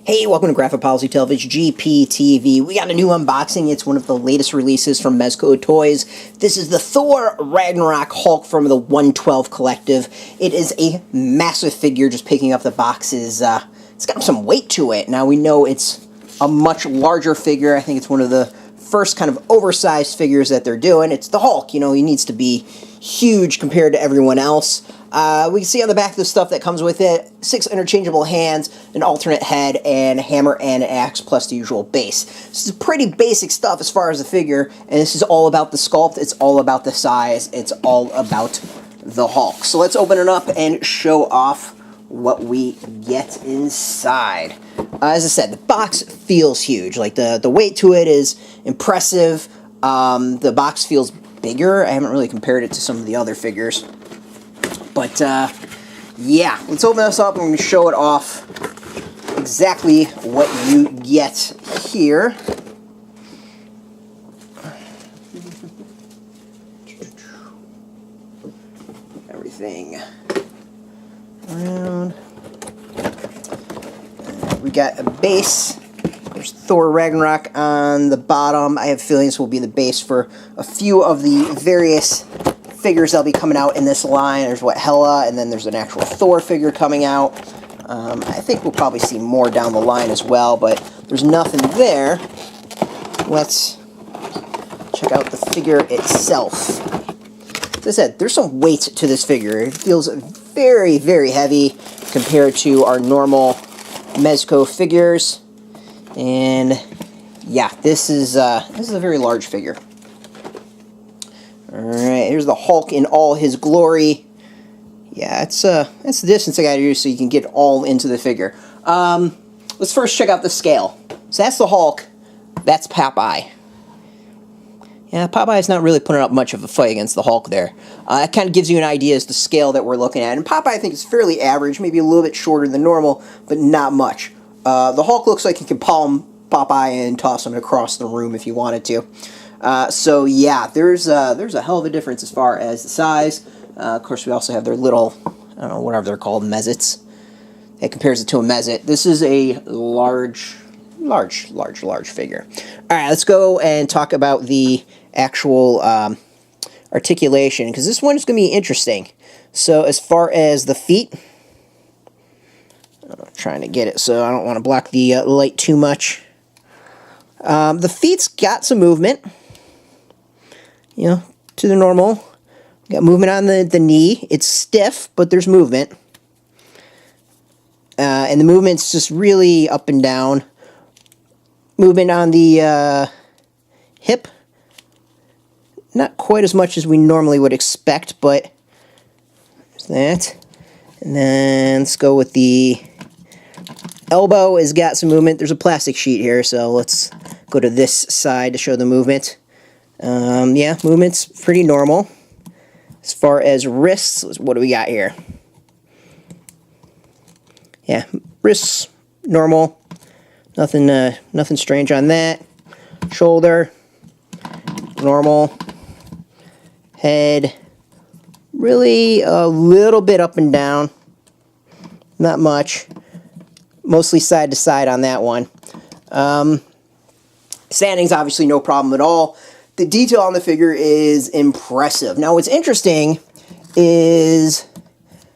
Hey, welcome to Graphic Policy Television, GPTV. We got a new unboxing. It's one of the latest releases from Mezco Toys. This is the Thor Ragnarok Hulk from the 112 Collective. It is a massive figure. Just picking up the box is, it's got some weight to it. Now we know it's a much larger figure. I think it's one of the first kind of oversized figures that they're doing. It's the Hulk. You know, he needs to be huge compared to everyone else. We can see on the back of the stuff that comes with it, 6 interchangeable hands, an alternate head, and a hammer and an axe, plus the usual base. This is pretty basic stuff as far as the figure, and this is all about the sculpt, it's all about the size, it's all about the Hulk. So let's open it up and show off what we get inside. As I said, the box feels huge. Like, the weight to it is impressive. The box feels bigger. I haven't really compared it to some of the other figures. But, yeah, let's open this up and we're going to show it off exactly what you get here. Everything around. We got a base. There's Thor Ragnarok on the bottom. I have feelings this will be the base for a few of the various figures that'll be coming out in this line. There's Hela, and then there's an actual Thor figure coming out. I think we'll probably see more down the line as well, but there's nothing there. Let's check out the figure itself. As I said, there's some weight to this figure. It feels very, very heavy compared to our normal Mezco figures. And yeah, this is a very large figure. Alright, here's the Hulk in all his glory. Yeah, that's the distance I gotta do so you can get all into the figure. Let's first check out the scale. So that's the Hulk, that's Popeye. Yeah, Popeye's not really putting up much of a fight against the Hulk there. It kind of gives you an idea as to the scale that we're looking at. And Popeye, I think, is fairly average, maybe a little bit shorter than normal, but not much. The Hulk looks like you could palm Popeye and toss him across the room if you wanted to. So yeah, there's a hell of a difference as far as the size. Of course, we also have their little, I don't know, whatever they're called, mezzets. It compares it to a mezzet. This is a large figure. All right, let's go and talk about the actual articulation, because this one is going to be interesting. So as far as the feet, I'm trying to get it so I don't want to block the light too much. The feet's got some movement, you know, to the normal. Got movement on the knee. It's stiff, but there's movement. And the movement's just really up and down. Movement on the hip. Not quite as much as we normally would expect, but there's that. And then let's go with the elbow. Has got some movement. There's a plastic sheet here, so let's go to this side to show the movement. Yeah, movement's pretty normal. As far as wrists, what do we got here? Yeah, wrists, normal. Nothing strange on that. Shoulder, normal. Head, really a little bit up and down. Not much. Mostly side to side on that one. Standing's obviously no problem at all. The detail on the figure is impressive. Now, what's interesting is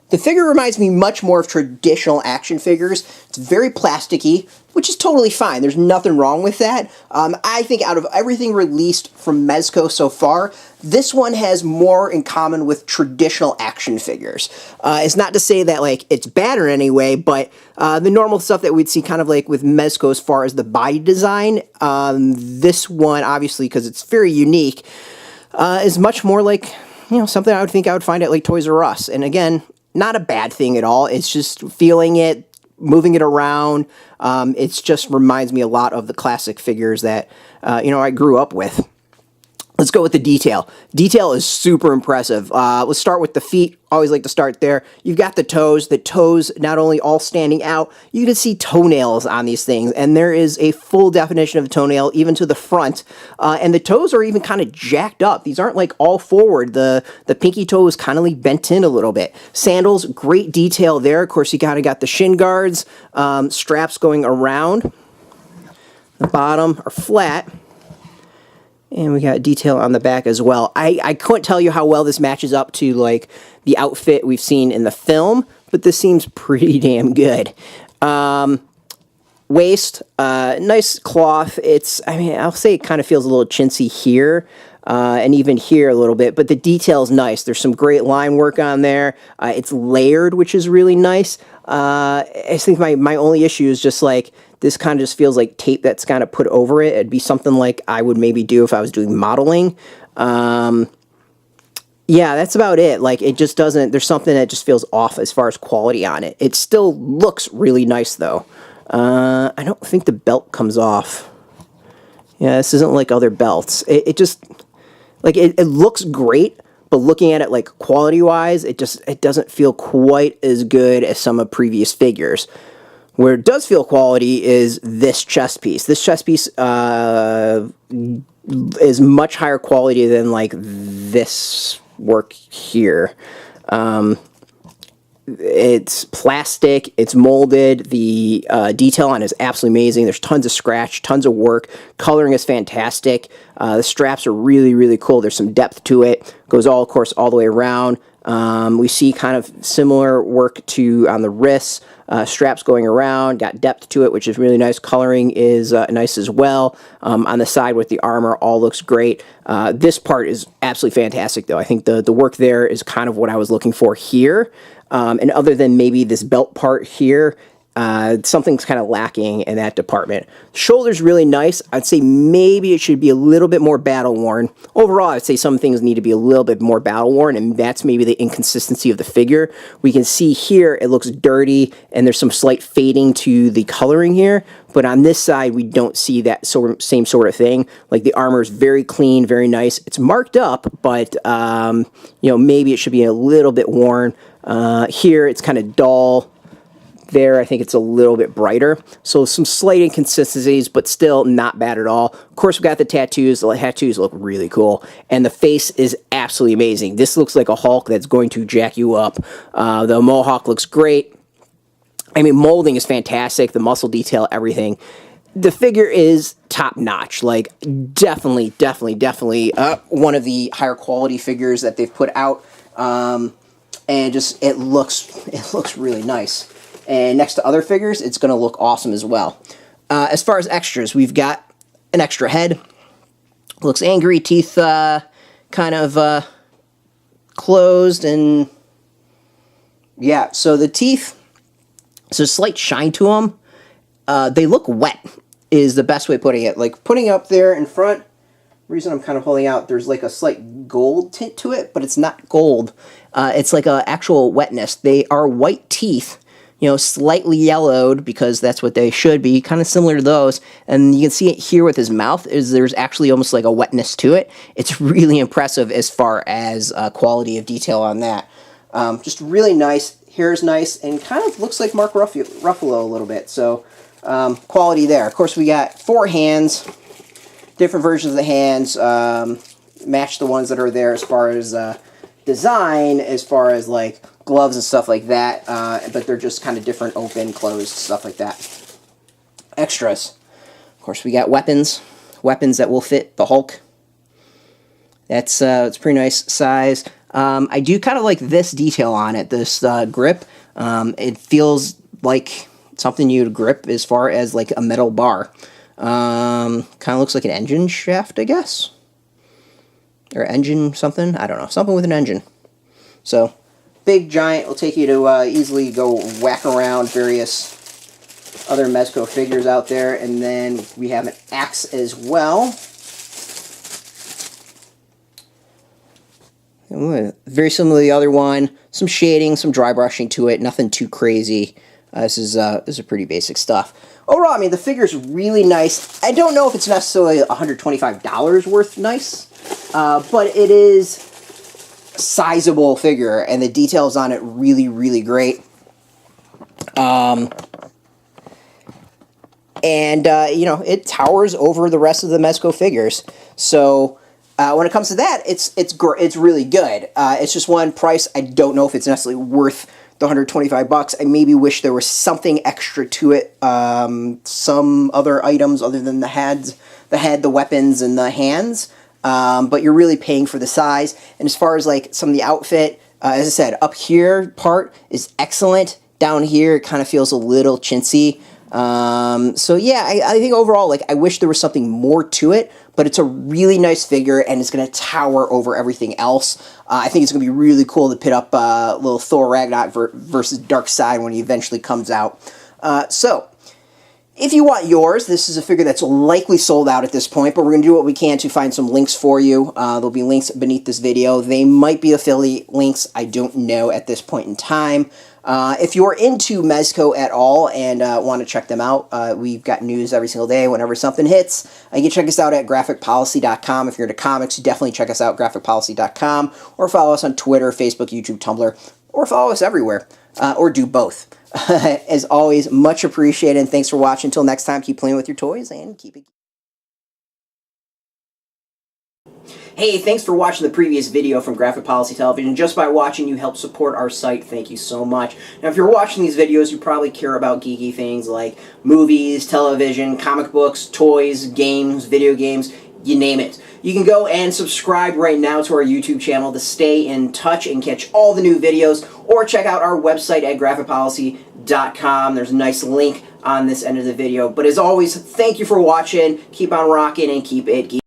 the figure reminds me much more of traditional action figures. It's very plasticky, which is totally fine. There's nothing wrong with that. I think out of everything released from Mezco so far, this one has more in common with traditional action figures. It's not to say that like it's bad in any way, but the normal stuff that we'd see kind of like with Mezco as far as the body design, this one, obviously, because it's very unique, is much more like, you know, something I would think I would find at like Toys R Us. And again, not a bad thing at all. It's just feeling it, moving it around. It just reminds me a lot of the classic figures that, you know, I grew up with. Let's go with the detail. Detail is super impressive. Let's start with the feet. Always like to start there. You've got the toes. The toes not only all standing out, you can see toenails on these things, and there is a full definition of a toenail even to the front. And the toes are even kind of jacked up. These aren't like all forward. The pinky toe is kind of like bent in a little bit. Sandals, great detail there. Of course, you kind of got the shin guards, straps going around. The bottom are flat. And we got detail on the back as well. I couldn't tell you how well this matches up to like the outfit we've seen in the film, but this seems pretty damn good. Waist, nice cloth. I'll say it kind of feels a little chintzy here, and even here a little bit, but the detail's nice. There's some great line work on there. It's layered, which is really nice. I think my only issue is just like, this kind of just feels like tape that's kind of put over it. It'd be something like I would maybe do if I was doing modeling. Yeah, that's about it. Like, it just doesn't, there's something that just feels off as far as quality on it. It still looks really nice, though. I don't think the belt comes off. Yeah, this isn't like other belts. It just, like, it looks great, but looking at it, like, quality-wise, it doesn't feel quite as good as some of previous figures. Where it does feel quality is this chest piece. This chest piece is much higher quality than like this work here. It's plastic, it's molded, the detail on it is absolutely amazing. There's tons of scratch, tons of work. Coloring is fantastic. The straps are really, really cool. There's some depth to it. Goes all, of course, all the way around. We see kind of similar work on the wrists. Straps going around, got depth to it, which is really nice. Coloring is nice as well. On the side with the armor, all looks great. This part is absolutely fantastic, though. I think the work there is kind of what I was looking for here. And other than maybe this belt part here, something's kind of lacking in that department. Shoulder's really nice. I'd say maybe it should be a little bit more battle-worn. Overall, I'd say some things need to be a little bit more battle-worn, and that's maybe the inconsistency of the figure. We can see here it looks dirty, and there's some slight fading to the coloring here, but on this side, we don't see that same sort of thing. Like, the armor is very clean, very nice. It's marked up, but, you know, maybe it should be a little bit worn. Here, it's kind of dull. There, I think it's a little bit brighter. So some slight inconsistencies, but still not bad at all. Of course, we've got the tattoos. The tattoos look really cool. And the face is absolutely amazing. This looks like a Hulk that's going to jack you up. The mohawk looks great. I mean, molding is fantastic. The muscle detail, everything. The figure is top-notch. Like, definitely one of the higher quality figures that they've put out. And just, it looks really nice. And next to other figures, it's going to look awesome as well. As far as extras, we've got an extra head. Looks angry, teeth kind of closed, and yeah, so the teeth, there's a slight shine to them. They look wet, is the best way of putting it. Like, putting it up there in front, the reason I'm kind of holding out, there's like a slight gold tint to it, but it's not gold. It's like an actual wetness. They are white teeth, you know, slightly yellowed, because that's what they should be, kind of similar to those. And you can see it here with his mouth, there's actually almost like a wetness to it. It's really impressive as far as quality of detail on that. Just really nice. Hair's nice, and kind of looks like Mark Ruffalo a little bit. So, quality there. Of course, we got 4 hands, different versions of the hands, match the ones that are there as far as design, as far as like gloves and stuff like that, but they're just kind of different, open, closed, stuff like that. Extras. Of course, we got weapons that will fit the Hulk. It's pretty nice size. I do kind of like this detail on it, this grip. It feels like something you'd grip as far as like a metal bar. Kind of looks like an engine shaft, I guess. Or engine something, I don't know, something with an engine. So, big giant will take you to easily go whack around various other Mezco figures out there. And then we have an axe as well. Very similar to the other one. Some shading, some dry brushing to it. Nothing too crazy. This is pretty basic stuff. Overall, I mean, the figure's really nice. I don't know if it's necessarily $125 worth nice. but it is sizable figure, and the details on it really, really great. You know, it towers over the rest of the Mezco figures. So when it comes to that, it's really good. It's just one price. I don't know if it's necessarily worth the $125. I maybe wish there was something extra to it. Some other items other than the head, the weapons, and the hands. But you're really paying for the size. And as far as like some of the outfit, as I said, up here part is excellent. Down here, it kind of feels a little chintzy. So yeah, I think overall, like, I wish there was something more to it, but it's a really nice figure, and it's going to tower over everything else. I think it's going to be really cool to pit up little Thor Ragnarok versus Darkseid when he eventually comes out. So, if you want yours, this is a figure that's likely sold out at this point, but we're going to do what we can to find some links for you. There'll be links beneath this video. They might be affiliate links. I don't know at this point in time. If you're into Mezco at all and want to check them out, we've got news every single day whenever something hits. You can check us out at graphicpolicy.com. If you're into comics, definitely check us out at graphicpolicy.com, or follow us on Twitter, Facebook, YouTube, Tumblr, or follow us everywhere, or do both. As always, much appreciated, and thanks for watching. Until next time, keep playing with your toys and keep it... Hey, thanks for watching the previous video from Graphic Policy Television. Just by watching, you help support our site. Thank you so much. Now, if you're watching these videos, you probably care about geeky things like movies, television, comic books, toys, games, video games, you name it. You can go and subscribe right now to our YouTube channel to stay in touch and catch all the new videos, or check out our website at graphicpolicy.com. There's a nice link on this end of the video. But as always, thank you for watching. Keep on rocking and keep it geeky.